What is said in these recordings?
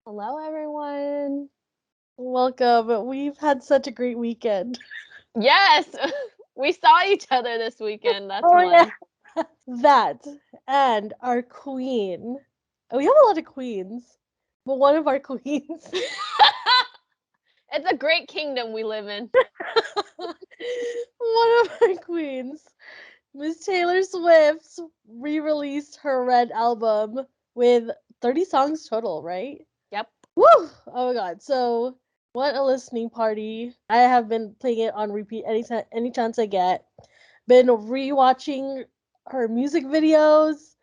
Hello, everyone. Welcome. We've had such a great weekend. Yes, we saw each other this weekend. That's Oh yeah. one. That and our queen. We have a lot of queens, but one of our queens, It's a great kingdom we live in. one of our queens, Miss Taylor Swift, re-released her Red album with 30 songs total, right? Yep. Woo! Oh my god. So, what a listening party. I have been playing it on repeat any chance I get. Been rewatching her music videos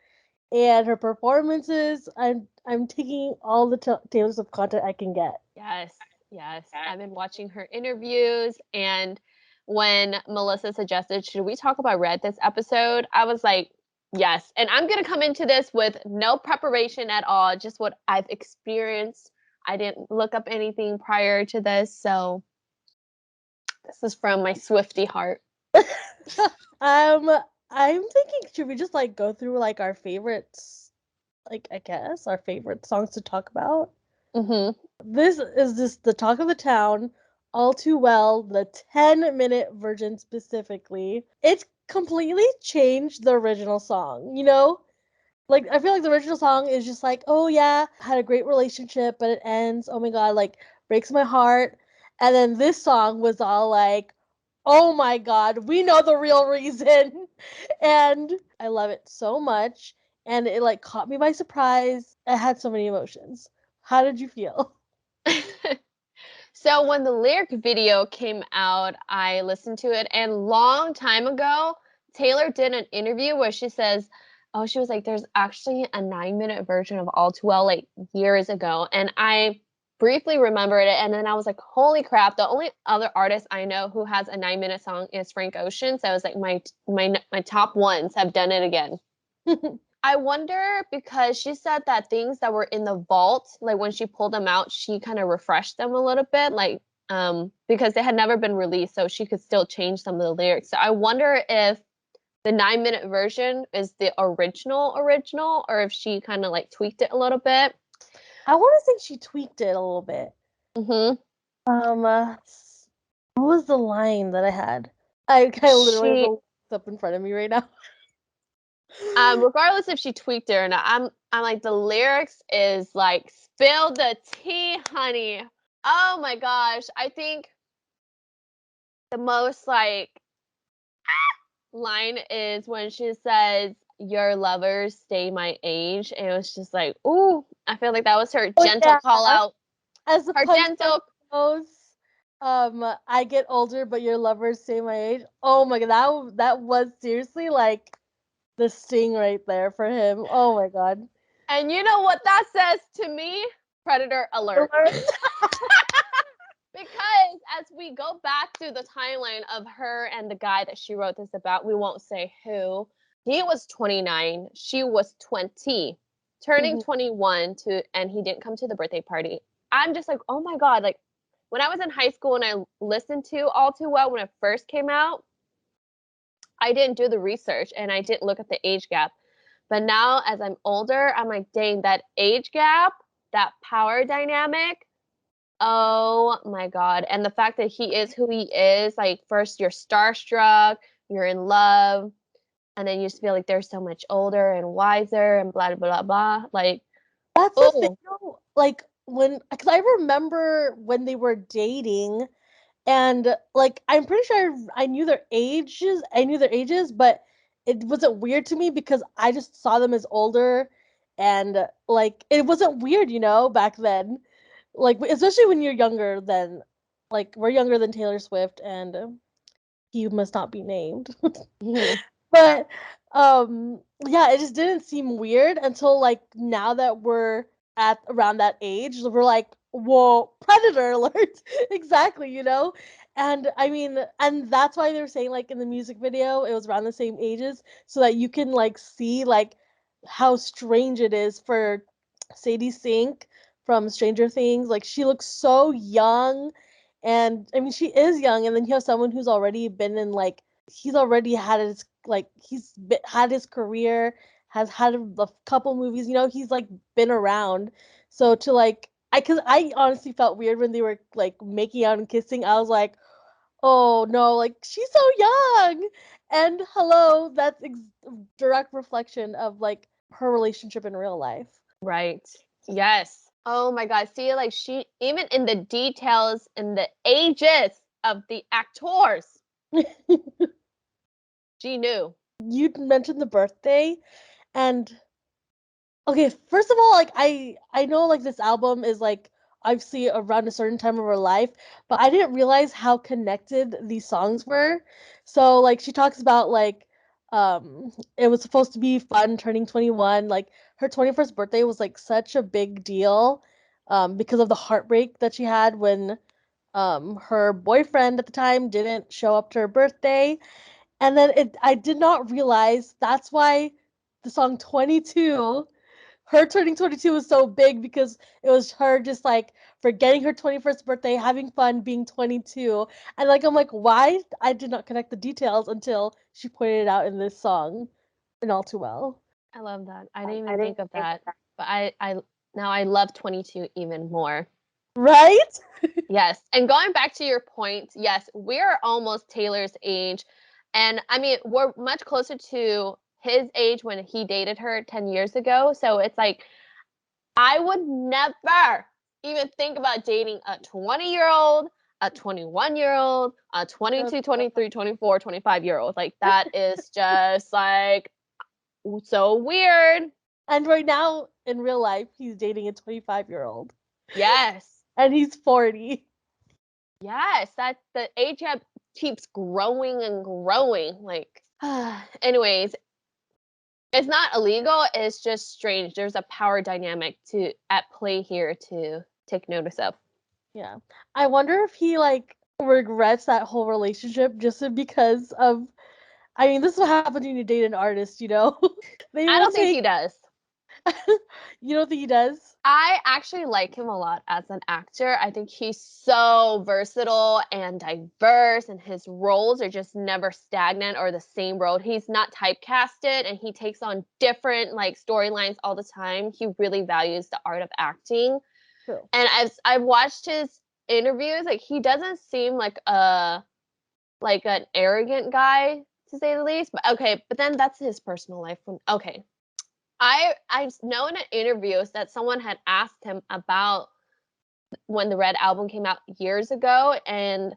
and her performances. I'm taking all the Taylor Swift content I can get. Yes. Yes. I've been watching her interviews, and when Melissa suggested, should we talk about Red this episode? I was like, yes. And I'm going to come into this with no preparation at all, just what I've experienced. I didn't look up anything prior to this, so this is from my Swifty heart. um, I'm thinking, should we just like go through like our favorites, like I guess our favorite songs to talk about? Mhm. This is just the talk of the town, all too well, the 10-minute version specifically. It's completely changed the original song, you know? Like I feel like the original song is just like, oh yeah, had a great relationship, but it ends. Oh my god, like breaks my heart. And then this song was all like, oh my god, we know the real reason. And I love it so much. And it like caught me by surprise. It had so many emotions. How did you feel? So when the lyric video came out, I listened to it, and long time ago, Taylor did an interview where she says, "Oh, she was like, there's actually a 9-minute version of All Too Well like years ago," and I briefly remembered it, and then I was like, "Holy crap!" The only other artist I know who has a 9-minute song is Frank Ocean. So I was like, my top ones have done it again. I wonder because she said that things that were in the vault, like when she pulled them out, she kind of refreshed them a little bit, like because they had never been released, so she could still change some of the lyrics. So I wonder if the 9-minute version is the original, or if she kind of like tweaked it a little bit. I want to say she tweaked it a little bit. Hmm. Um, uh, what was the line that I had? I literally have She, the lyrics up in front of me right now. regardless if she tweaked it or not, I'm like the lyrics is like spill the tea, honey. Oh my gosh, I think the most like line is when she says, "Your lovers stay my age." And it was just like, ooh, I feel like that was her Oh gentle yeah, call out. as the Her punchline gentle, goes, I get older, but your lovers stay my age. Oh my god, that was seriously like the sting right there for him. Oh my god. and you know what that says to me? Predator alert. Alert. Because as we go back through the timeline of her and the guy that she wrote this about, we won't say who. He was 29, she was 20, turning Mhm. 21 and he didn't come to the birthday party. I'm just like, "Oh my god, like when I was in high school and I listened to All Too Well when it first came out, I didn't do the research and I didn't look at the age gap. But now as I'm older, I'm like, dang, that age gap, that power dynamic, oh my god, and the fact that he is who he is, like, first you're starstruck, you're in love, and then you just feel like they're so much older and wiser and blah, blah, blah, blah, like, That's the thing, oh, though. Like when, because I remember when they were dating, and like I'm pretty sure I knew their ages. I knew their ages, but it wasn't weird to me because I just saw them as older, and like it wasn't weird, back then. Like especially when you're younger than, like we're younger than Taylor Swift, and he must not be named. mhm. But yeah, it just didn't seem weird until like now that we're at around that age, we're like, whoa, predator alert. Exactly, And I mean, and that's why they were saying like in the music video it was around the same ages so that you can like see like how strange it is for Sadie Sink from Stranger Things. Like she looks so young, and I mean she is young, and then you have someone who's already been in like he's already had his like had his career, has had a couple movies, he's like been around. So to like Because I honestly felt weird when they were like making out and kissing. I was like, oh no, like she's so young. And hello, that's direct reflection of like her relationship in real life. Right. Yes. Oh my God. See, like she, even in the details and the ages of the actors, she knew. You mentioned the birthday, and okay, first of all, like I know like this album is like obviously around a certain time of her life, but I didn't realize how connected these songs were. So like she talks about like it was supposed to be fun turning 21, like her 21st birthday was like such a big deal because of the heartbreak that she had when her boyfriend at the time didn't show up to her birthday. And then I did not realize that's why the song 22, her turning 22 was so big because it was her just like forgetting her 21st birthday, having fun being 22. And like I'm like, why? I did not connect the details until she pointed it out in this song in All Too Well. I love that. I didn't even think of that. But I now I love 22 even more. Right? Yes. And going back to your point, yes, we're almost Taylor's age. And I mean, we're much closer to his age when he dated her 10 years ago. So it's like, I would never even think about dating a 20-year-old, a 21-year-old, a 22, 23, 24, 25-year-old. Like, that is just like so weird. And right now in real life, he's dating a 25-year-old Yes. and he's 40. Yes. That the age gap keeps growing and growing. Like, anyways, it's not illegal. It's just strange. There's a power dynamic to at play here to take notice of. Yeah. I wonder if he like regrets that whole relationship just because of I mean, this is what happens when you date an artist, you know? They I will don't think take he does. You don't think he does? I actually like him a lot as an actor. I think he's so versatile and diverse, and his roles are just never stagnant or the same role. He's not typecasted, and he takes on different like storylines all the time. He really values the art of acting. True. And I've watched his interviews. Like he doesn't seem like an arrogant guy to say the least. But okay, but then that's his personal life. Okay, I know in an interview that someone had asked him about when the Red album came out years ago, and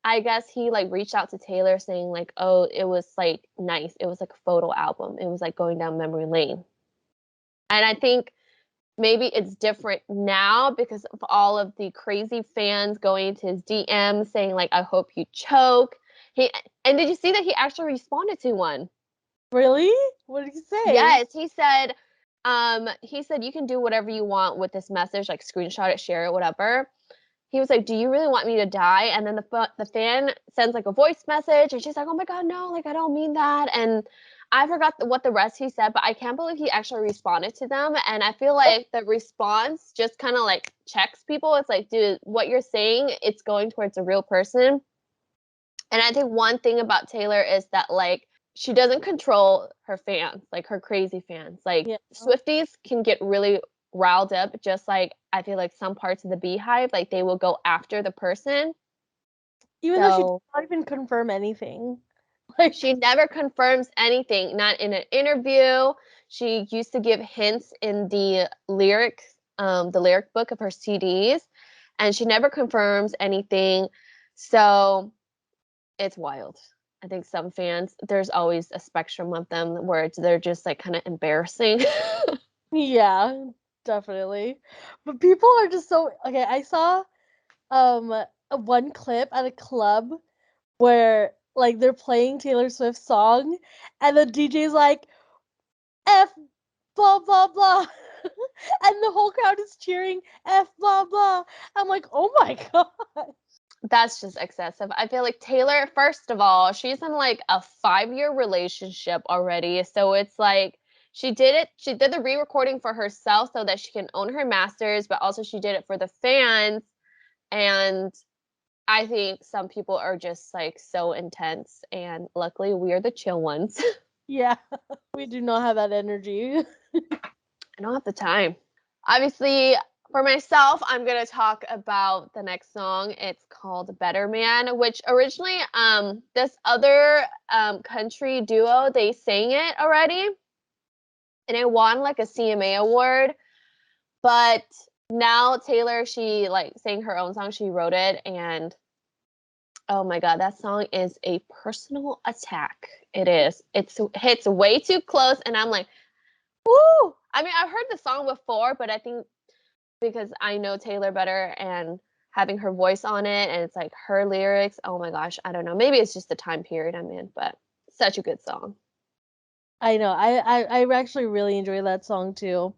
I guess he like reached out to Taylor saying like, "Oh, it was like nice. It was like a photo album. It was like going down memory lane." And I think maybe it's different now because of all of the crazy fans going into his DM saying like, "I hope you choke." He and did you see that he actually responded to one? Really? What did he say? Yes, he said you can do whatever you want with this message, like screenshot it, share it, whatever. He was like, "Do you really want me to die?" And then the fan sends like a voice message, and she's like, "Oh my god, no! Like I don't mean that." And I forgot what the rest he said, but I can't believe he actually responded to them. And I feel like the response just kind of like checks people. It's like, dude, what you're saying, it's going towards a real person. And I think one thing about Taylor is that like she doesn't control her fans, like her crazy fans. Like Yeah. Swifties can get really riled up, just like I feel like some parts of the Beehive, like they will go after the person. Even though she did So not even confirm anything. Like she never confirms anything, not in an interview. She used to give hints in the lyric book of her CDs, and she never confirms anything. So it's wild. I think some fans, there's always a spectrum of them where they're just like kind of embarrassing. yeah, definitely. But people are just so okay, I saw one clip at a club where like they're playing Taylor Swift's song and the DJ's like F blah blah blah and the whole crowd is cheering F blah blah. I'm like, oh my god. That's just excessive. I feel like Taylor, first of all, she's in like a 5-year relationship already. So it's like she did the re recording for herself so that she can own her masters, but also she did it for the fans. And I think some people are just like so intense. And luckily, we are the chill ones. Yeah, we do not have that energy. I don't have the time. Obviously, For myself, I'm gonna talk about the next song. It's called Better Man, which originally this other country duo, they sang it already and it won like a CMA award. But now Taylor, she like sang her own song, she wrote it, and oh my god, that song is a personal attack. It is. It hits way too close, and I'm like, woo! I mean, I've heard the song before, but I think because I know Taylor better and having her voice on it and it's like her lyrics, oh my gosh, I don't know. Maybe it's just the time period I'm in, but such a good song. I know. I actually really enjoy that song too.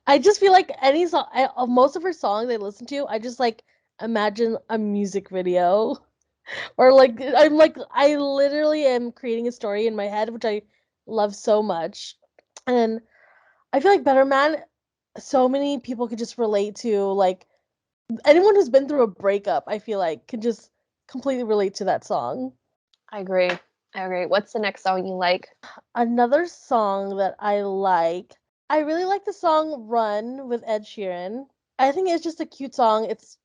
I just feel like any song, of most of her songs I listen to, I just like imagine a music video, or like I literally am creating a story in my head, which I love so much, and I feel like Better Man, so many people could just relate to, like anyone who's been through a breakup. I feel like can just completely relate to that song. I agree. I agree. What's the next song you like? Another song that I really like the song Run with Ed Sheeran. I think it's just a cute song. It's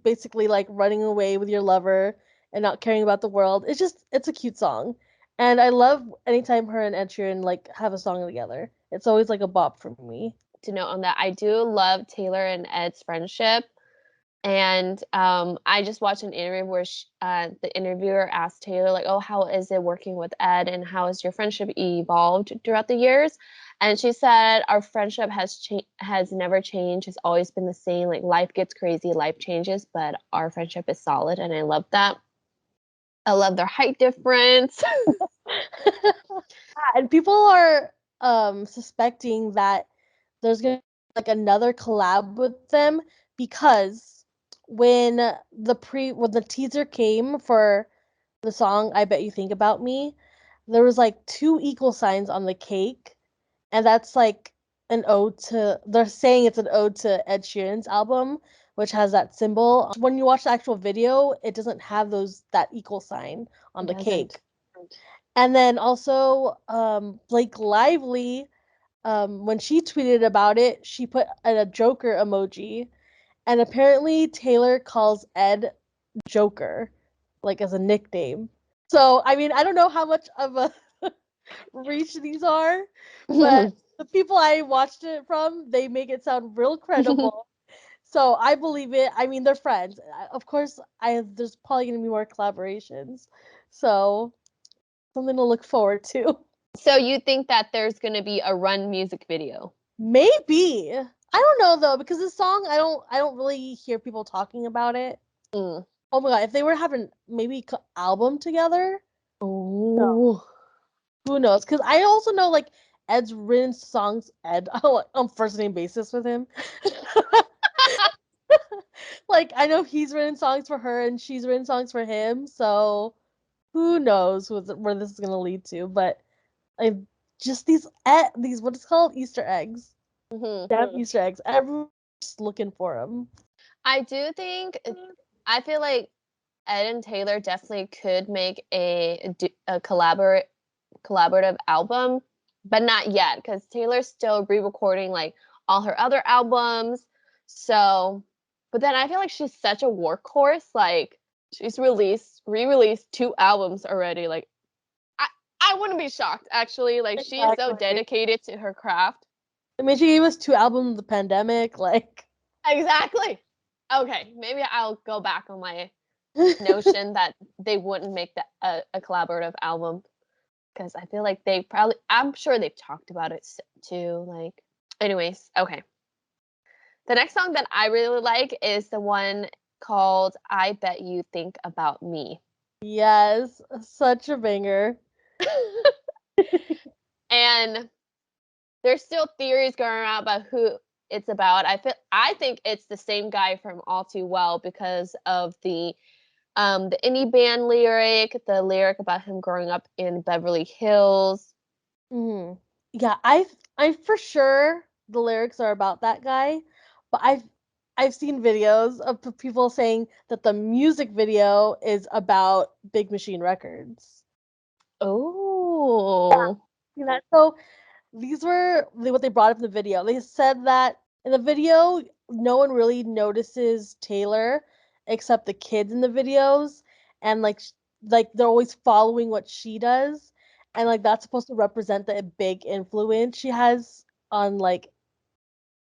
basically like running away with your lover and not caring about the world. It's a cute song. And I love anytime her and Ed Sheeran like have a song together. It's always like a bop for me. To note on that, I do love Taylor and Ed's friendship. And I just watched an interview where the interviewer asked Taylor, like, "Oh, how is it working with Ed, and how has your friendship evolved throughout the years?" And she said, "Our friendship has never changed. It's always been the same. Like life gets crazy, life changes, but our friendship is solid." And I love that. I love their height difference. And people are suspecting that there's gonna be like another collab with them because when the teaser came for the song I Bet You Think About Me, there was like two equal signs on the cake, and that's like an ode to they're saying it's an ode to Ed Sheeran's album, which has that symbol. When you watch the actual video, it doesn't have those that equal sign on It the doesn't. cake. And then also, Blake Lively, when she tweeted about it, she put a Joker emoji, and apparently Taylor calls Ed Joker, like as a nickname. So, I mean, I don't know how much of a reach these are, but the people I watched it from, they make it sound real credible. So I believe it. I mean, they're friends. Of course, I there's probably gonna be more collaborations. So something to look forward to. So you think that there's gonna be a Run music video? Maybe. I don't know though, because this song I don't really hear people talking about it. Mm. Oh my god, if they were having maybe album together, no, Oh. who knows? Because I also know like Ed's written songs. Ed, on first name basis with him. Like I know he's written songs for her and she's written songs for him. So who knows where this is gonna lead to? But I just these what is called Easter eggs. Mhm. Damn Easter eggs. Everyone's just looking for them. I do think I feel like Ed and Taylor definitely could make a collaborative album, but not yet because Taylor's still re-recording like all her other albums. So, but then I feel like she's such a workhorse. Like she's re-released two albums already. Like I I wouldn't be shocked actually. Like she is so Exactly. dedicated to her craft. I mean, she gave us two albums of the pandemic. Like, Exactly. Okay, maybe I'll go back on my notion that they wouldn't make a collaborative album because I feel like I'm sure they've talked about it too. Like, anyways, okay. The next song that I really like is the one called I Bet You Think About Me. yes, such a banger. And there's still theories going around about who it's about. I think it's the same guy from All Too Well because of the indie band lyric, the lyric about him growing up in Beverly Hills. Hmm. Yeah, I for sure the lyrics are about that guy, but I've seen videos of people saying that the music video is about Big Machine Records. Oh. You know, so these were what they brought up in the video. They said that In the video, no one really notices Taylor except the kids in the videos, and like they're always following what she does, and like that's supposed to represent the big influence she has on like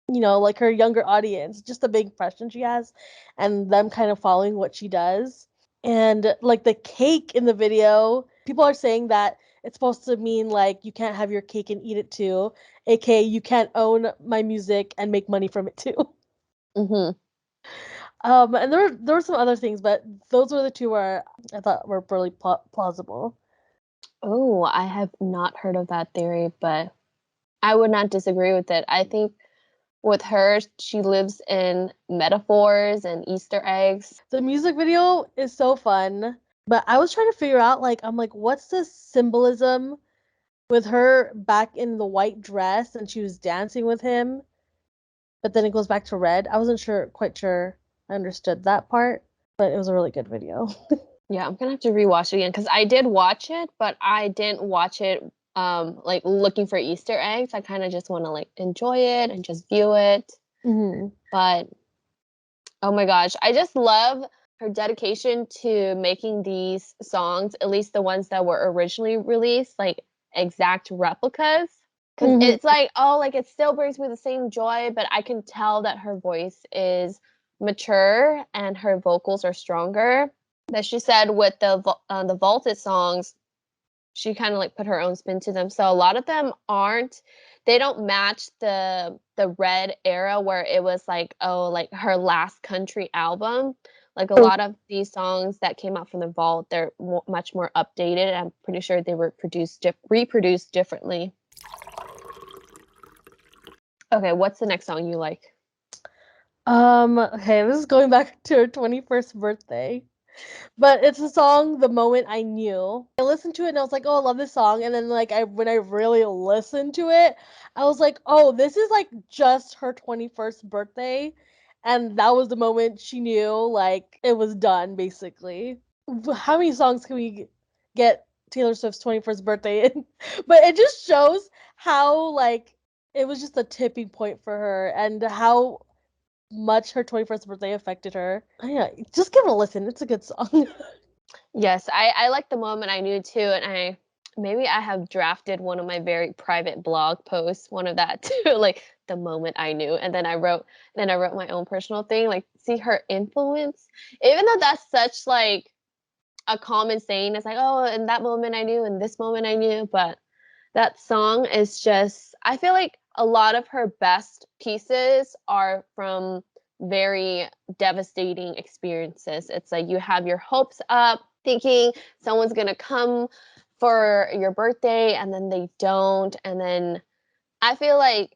like her younger audience, just the big impression she has, and them kind of following what she does. And like the cake in the video, people are saying that it's supposed to mean like you can't have your cake and eat it too, aka you can't own my music and make money from it too. Mhm. And there were some other things, but those were the two where I thought were really plausible. Oh, I have not heard of that theory, but I would not disagree with it. I think with her, she lives in metaphors and Easter eggs. The music video is so fun, but I was trying to figure out I'm like, what's the symbolism with her back in the white dress and she was dancing with him, but then it goes back to red. I wasn't quite sure I understood that part, but it was a really good video. Yeah, I'm gonna have to rewatch it again because I did watch it, but I didn't watch it like looking for Easter eggs. I kind of just want to like enjoy it and just view it. Hmm. But oh my gosh, I just love her dedication to making these songs, at least the ones that were originally released, like exact replicas. Cause Hmm. it's like, oh, like it still brings me the same joy, but I can tell that her voice is mature and her vocals are stronger. That she said with the vaulted songs, she kind of like put her own spin to them. So a lot of them they don't match the red era where it was like, oh, like her last country album. Like a lot of these songs that came out from the vault, they're much more updated. I'm pretty sure they were reproduced differently. Okay, what's the next song you like? Okay, this is going back to her 21st birthday. But it's a song The Moment I Knew. I listened to it and I was like, "Oh, I love this song." And then when I really listened to it, I was like, "Oh, this is like just her 21st birthday." And that was the moment she knew like it was done basically. How many songs can we get Taylor Swift's 21st birthday in? But it just shows how like it was just a tipping point for her and how much her 21st birthday affected her. Yeah, just give it a listen. It's a good song. Yes, I like the moment I knew too, and maybe I have drafted one of my very private blog posts, one of that too, like the moment I knew, and then I wrote my own personal thing, like see her influence, even though that's such like a common saying. It's like, oh, in that moment I knew, in this moment I knew, but that song is just, I feel like a lot of her best pieces are from very devastating experiences. It's like you have your hopes up, thinking someone's gonna come for your birthday, and then they don't. And then I feel like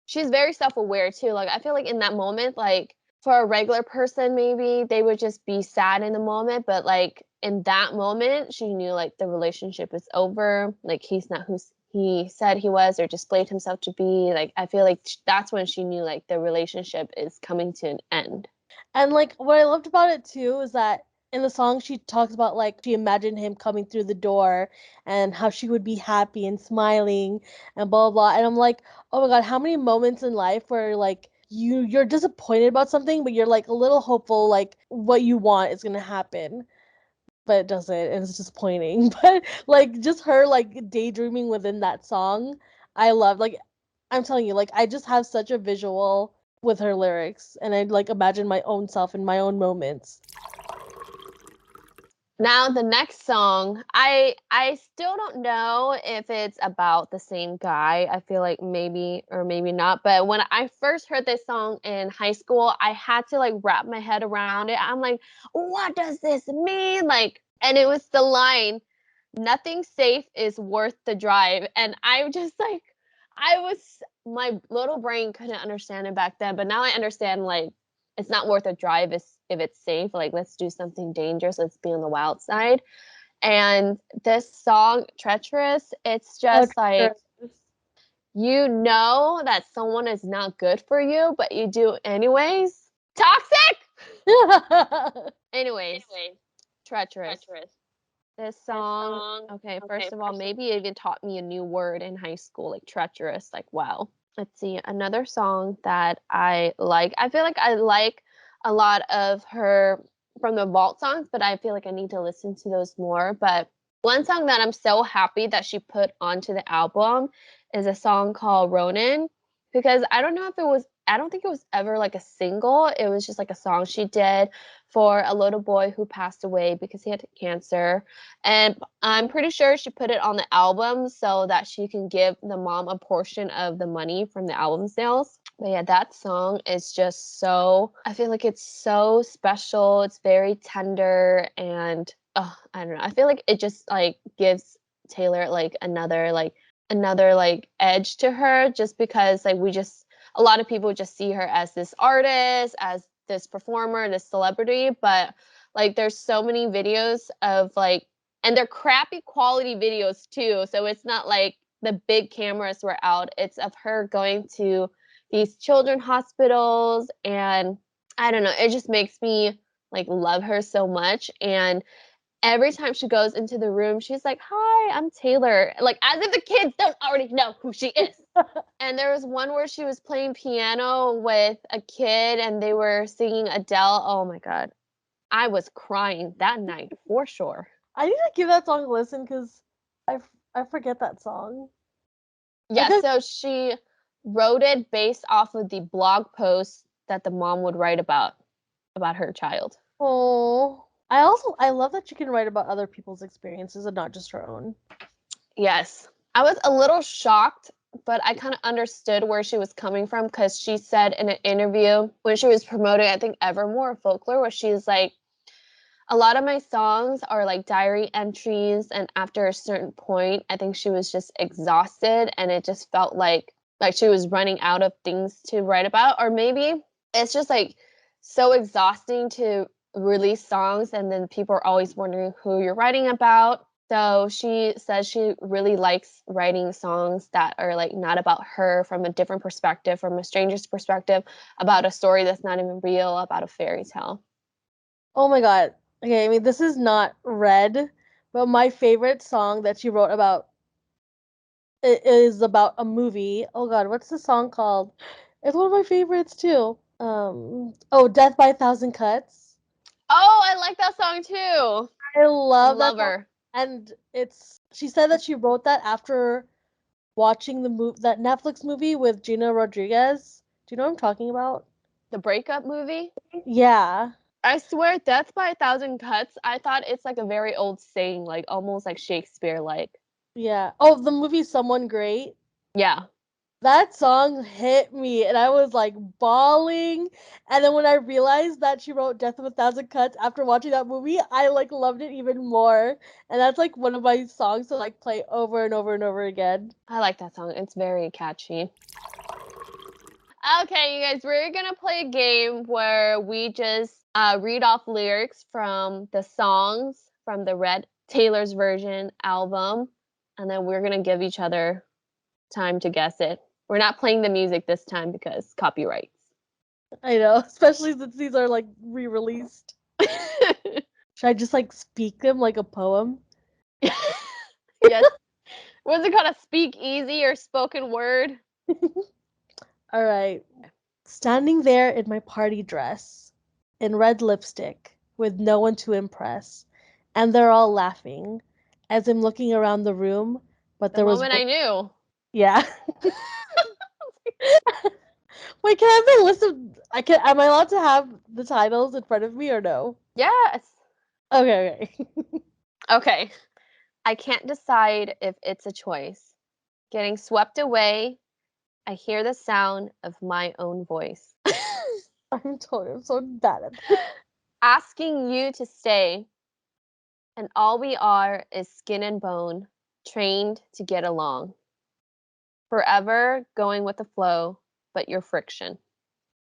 she's very self-aware too. Like I feel like in that moment, like for a regular person, maybe they would just be sad in the moment, but like in that moment, she knew like the relationship is over. Like he's not who he said he was or displayed himself to be. Like I feel like that's when she knew like the relationship is coming to an end. And like what I loved about it too is that in the song she talks about like she imagined him coming through the door and how she would be happy and smiling and blah blah blah. And I'm like, oh my god, how many moments in life where like you're disappointed about something but you're like a little hopeful like what you want is gonna happen. But it doesn't, and it's disappointing. But like just her like daydreaming within that song, I love. Like I'm telling you, like I just have such a visual with her lyrics, and I like imagine my own self in my own moments. Now the next song, I still don't know if it's about the same guy. I feel like maybe or maybe not. But when I first heard this song in high school, I had to like wrap my head around it. I'm like, what does this mean? Like, and it was the line, nothing safe is worth the drive. And I just like my little brain couldn't understand it back then, but now I understand like it's not worth a drive if it's safe. Like let's do something dangerous. Let's be on the wild side. And this song, Treacherous, it's Oh, just like Treacherous. you know that someone is not good for you, but you do anyways. Toxic. Anyways, Treacherous. This song, okay, first of all, maybe it even taught me a new word in high school, like treacherous. Like, wow. Let's see, another song that I like. I feel like I like a lot of her from the vault songs, but I feel like I need to listen to those more. But one song that I'm so happy that she put onto the album is a song called Ronin, because I don't know if it was, I don't think it was ever like a single. It was just like a song she did for a little boy who passed away because he had cancer. And I'm pretty sure she put it on the album so that she can give the mom a portion of the money from the album sales. But yeah, that song is just so, I feel like it's so special. It's very tender and oh, I don't know. I feel like it just like gives Taylor like another like edge to her just because like we just a lot of people just see her as this artist, as this performer, this celebrity, but like there's so many videos of like and they're crappy quality videos too. So it's not like the big cameras were out. It's of her going to these children hospitals and I don't know, it just makes me like love her so much and every time she goes into the room, she's like, "Hi, I'm Taylor." Like as if the kids don't already know who she is. And there was one where she was playing piano with a kid and they were singing Adele. Oh my god. I was crying that night for sure. I need to give that song a listen because I forget that song. Yeah, so she wrote it based off of the blog post that the mom would write about her child. Oh, I love that she can write about other people's experiences and not just her own. Yes. I was a little shocked, but I kind of understood where she was coming from because she said in an interview when she was promoting, I think Evermore Folklore, where she's like, a lot of my songs are like diary entries, and after a certain point, I think she was just exhausted and it just felt like she was running out of things to write about, or maybe it's just like so exhausting to release songs and then people are always wondering who you're writing about. So she says she really likes writing songs that are like not about her, from a different perspective, from a stranger's perspective, about a story that's not even real, about a fairy tale. Oh my god. Okay, I mean this is not Red, but my favorite song that she wrote about it is about a movie. Oh god, what's the song called? It's one of my favorites too. Oh, Death by a Thousand Cuts. Oh, I like that song too. I love that song. Lover. And it's she said that she wrote that after watching that Netflix movie with Gina Rodriguez. Do you know what I'm talking about? The breakup movie. Yeah. I swear, Death by a Thousand Cuts, I thought it's like a very old saying, like almost like Shakespeare like. Yeah. Oh, the movie Someone Great. Yeah. That song hit me and I was like bawling. And then when I realized that she wrote Death of a Thousand Cuts after watching that movie, I like loved it even more. And that's like one of my songs to like play over and over and over again. I like that song. It's very catchy. Okay, you guys, we're gonna play a game where we just read off lyrics from the songs from the Red Taylor's version album, and then we're gonna give each other time to guess it. We're not playing the music this time because copyrights. I know, especially since these are like re-released. Should I just like speak them like a poem? Yes. What's it called? A speak easy or spoken word? All right. Standing there in my party dress, in red lipstick, with no one to impress, and they're all laughing as I'm looking around the room, but The there was moment I knew. yeah. Wait, can I have the list of am I allowed to have the titles in front of me or no? Yes. Okay, okay. Okay. I can't decide if it's a choice. Getting swept away, I hear the sound of my own voice. I'm so bad at this. Asking you to stay, and all we are is skin and bone, trained to get along. Forever going with the flow, but your friction.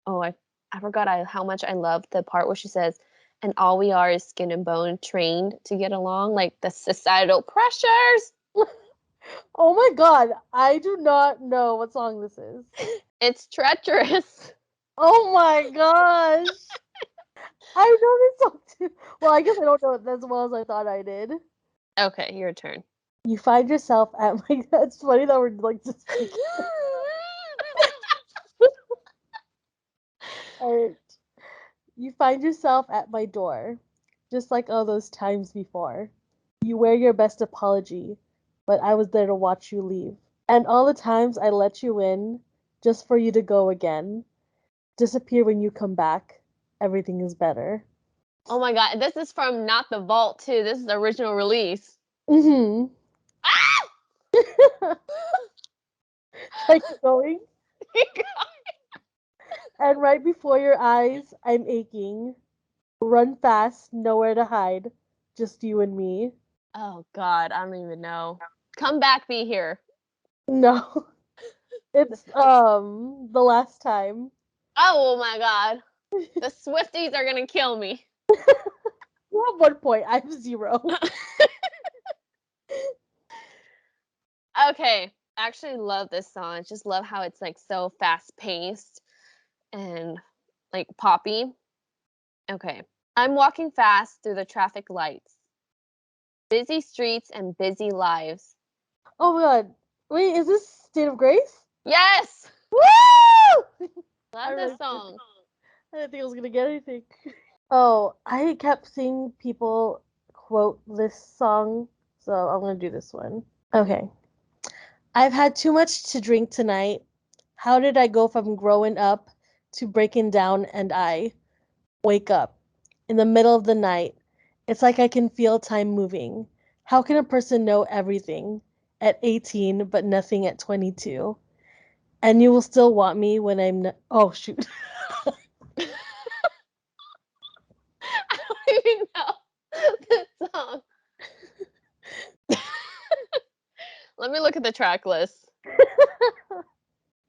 Oh, I forgot how much I love the part where she says, and all we are is skin and bone, trained to get along, like the societal pressures. Oh my god, I do not know what song this is. It's treacherous. Oh my gosh. I know this song too. Well, I guess I don't know it as well as I thought I did. Okay, your turn. You find yourself at my. It's funny that we're like just speaking. Alright. You find yourself at my door, just like all those times before. You wear your best apology, but I was there to watch you leave. And all the times I let you in, just for you to go again. Disappear when you come back. Everything is better. Oh my god, this is from Not the Vault too. This is the original release. Mm-hmm. Ah! Like going. And right before your eyes, I'm aching. Run fast, nowhere to hide. Just you and me. Oh god, I don't even know. Come back, be here. No. It's the last time. Oh my god. The Swifties are gonna kill me. You have 1 point. I have 0. Okay. I actually love this song. I just love how it's like so fast paced and like poppy. Okay. I'm walking fast through the traffic lights, busy streets and busy lives. Oh my god. Wait, is this State of Grace? Yes! Woo! I Love really this didn't song. I didn't think I was gonna get anything. Oh, I kept seeing people quote this song, so I'm gonna do this one. Okay. I've had too much to drink tonight. How did I go from growing up to breaking down and I wake up in the middle of the night? It's like I can feel time moving. How can a person know everything at 18 but nothing at 22? And you will still want me when oh shoot. I don't even know this song. Let me look at the track list.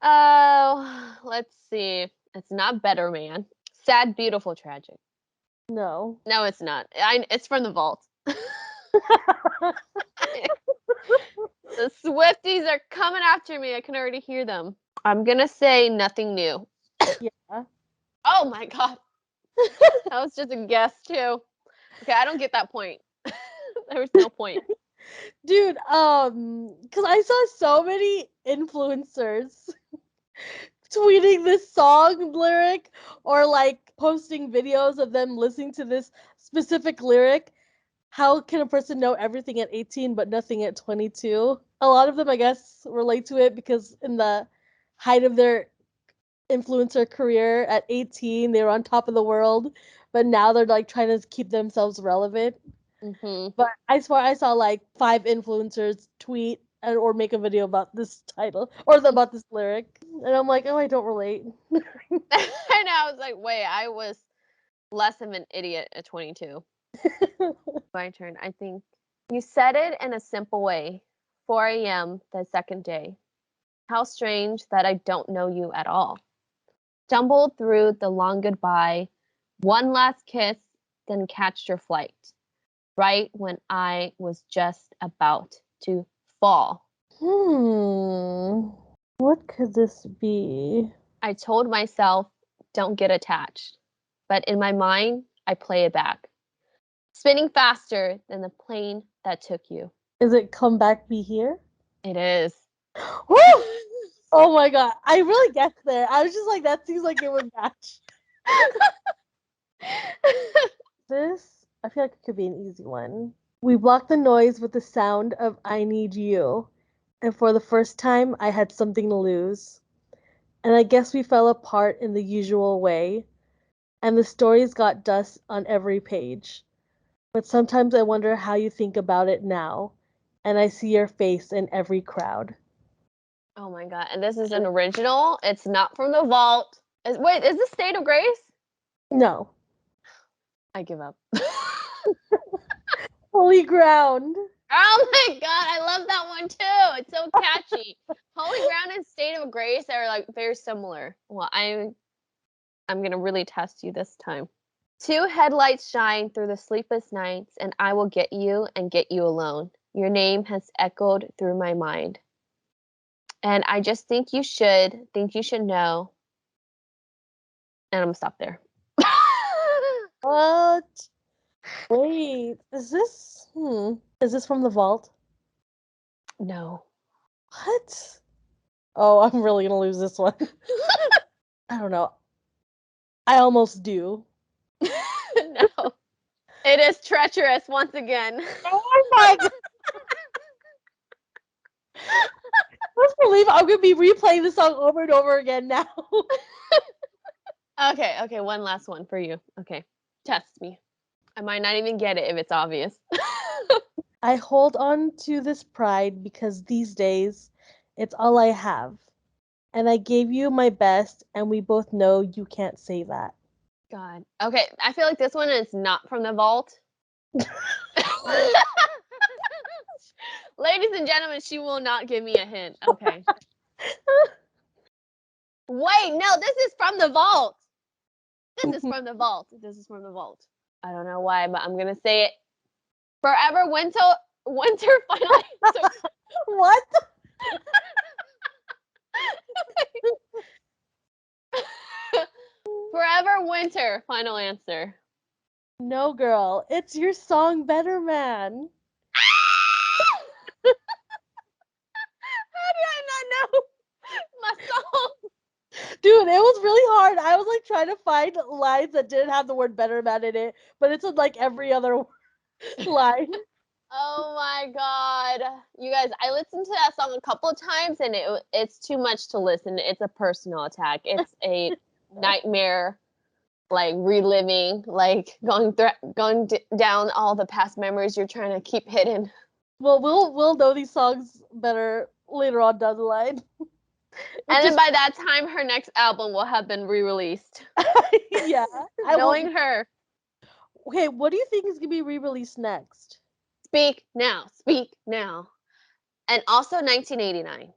Oh, let's see. It's not Better Man. Sad, Beautiful, Tragic. No. No, it's not. It's from the vault. The Swifties are coming after me. I can already hear them. I'm gonna say Nothing New. Yeah. Oh my god. That was just a guess too. Okay, I don't get that point. There was no point. Dude, cuz I saw so many influencers tweeting this song lyric or like posting videos of them listening to this specific lyric. How can a person know everything at 18 but nothing at 22? A lot of them, I guess, relate to it because in the height of their influencer career at 18, they were on top of the world, but now they're like trying to keep themselves relevant. Mhm. But I swear I saw like 5 influencers tweet or make a video about this title or about this lyric, and I'm like, oh, I don't relate. I know. I was like, wait, I was less of an idiot at 22. My turn. I think you said it in a simple way. 4 a.m. the second day. How strange that I don't know you at all. Stumbled through the long goodbye, one last kiss, then catched your flight. Right when I was just about to fall. Hmm. What could this be? I told myself, don't get attached. But in my mind, I play it back, spinning faster than the plane that took you. Is it Come Back Be Here? It is. Woo! Oh my god. I really guessed there. I was just like, that seems like it would match. This, I feel like it could be an easy one. We blocked the noise with the sound of I Need You. And for the first time, I had something to lose. And I guess we fell apart in the usual way. And the stories got dust on every page. But sometimes I wonder how you think about it now. And I see your face in every crowd. Oh my god. And this is an original. It's not from the vault. Wait, is this State of Grace? No. I give up. Holy ground. Oh my god, I love that one too. It's so catchy. Holy Ground and State of Grace are like very similar. Well, I'm gonna really test you this time. Two headlights shine through the sleepless nights, and I will get you and get you alone. Your name has echoed through my mind. And I just think you should know. And I'm gonna stop there. What? Wait, Is this from the vault? No. What? Oh, I'm really gonna lose this one. I don't know. I almost do. No. It is Treacherous once again. Oh my god! Let's believe I'm gonna be replaying this song over and over again now. Okay, one last one for you. Okay, test me. I might not even get it if it's obvious. I hold on to this pride because these days it's all I have. And I gave you my best, and we both know you can't say that. God. Okay, I feel like this one is not from the vault. Ladies and gentlemen, she will not give me a hint. Okay. Wait, no, this is from the vault. This is from the vault. This is from the vault. I don't know why, but I'm gonna say it. Forever winter final answer. What? Forever winter final answer. No, girl. It's your song, Better Man. How did I not know my song? Dude, it was really hard. I was like trying to find lines that didn't have the word Better Man in it, but it's in like every other line. Oh my god. You guys, I listened to that song a couple of times and it's too much to listen. It's a personal attack. It's a nightmare, like reliving, like going down all the past memories you're trying to keep hidden. Well, we'll know these songs better later on down the line. It And then just by that time her next album will have been re-released. yeah. I will. Knowing her. Okay, what do you think is gonna be re-released next? Speak now. Speak now. And also 1989.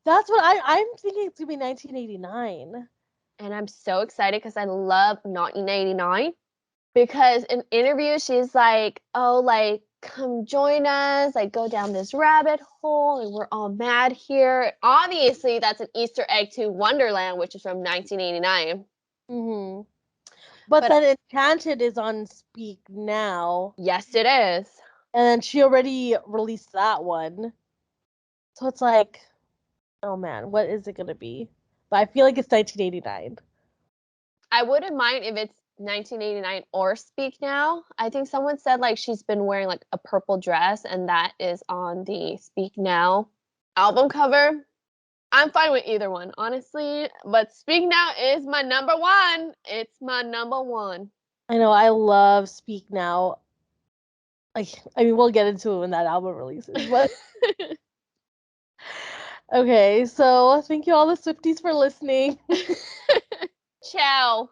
That's what I'm thinking. It's gonna be 1989. And I'm so excited because I love 1989. Because in interviews, she's like, oh, like, come join us, like, go down this rabbit hole, and we're all mad here. Obviously, that's an Easter egg to Wonderland, which is from 1989. Mm-hmm. But But then Enchanted is on Speak Now, yes, it is. and then she already released that one. So it's like, oh man, what is it gonna be? But I feel like it's 1989. I wouldn't mind if it's 1989 or Speak Now. I think someone said, like, she's been wearing, like, a purple dress, and that is on the Speak Now album cover. I'm fine with either one, honestly. But Speak Now is my number one. It's my number one. I know I love Speak Now. Like, I mean, we'll get into it when that album releases, but okay. So thank you all the Swifties for listening. Ciao.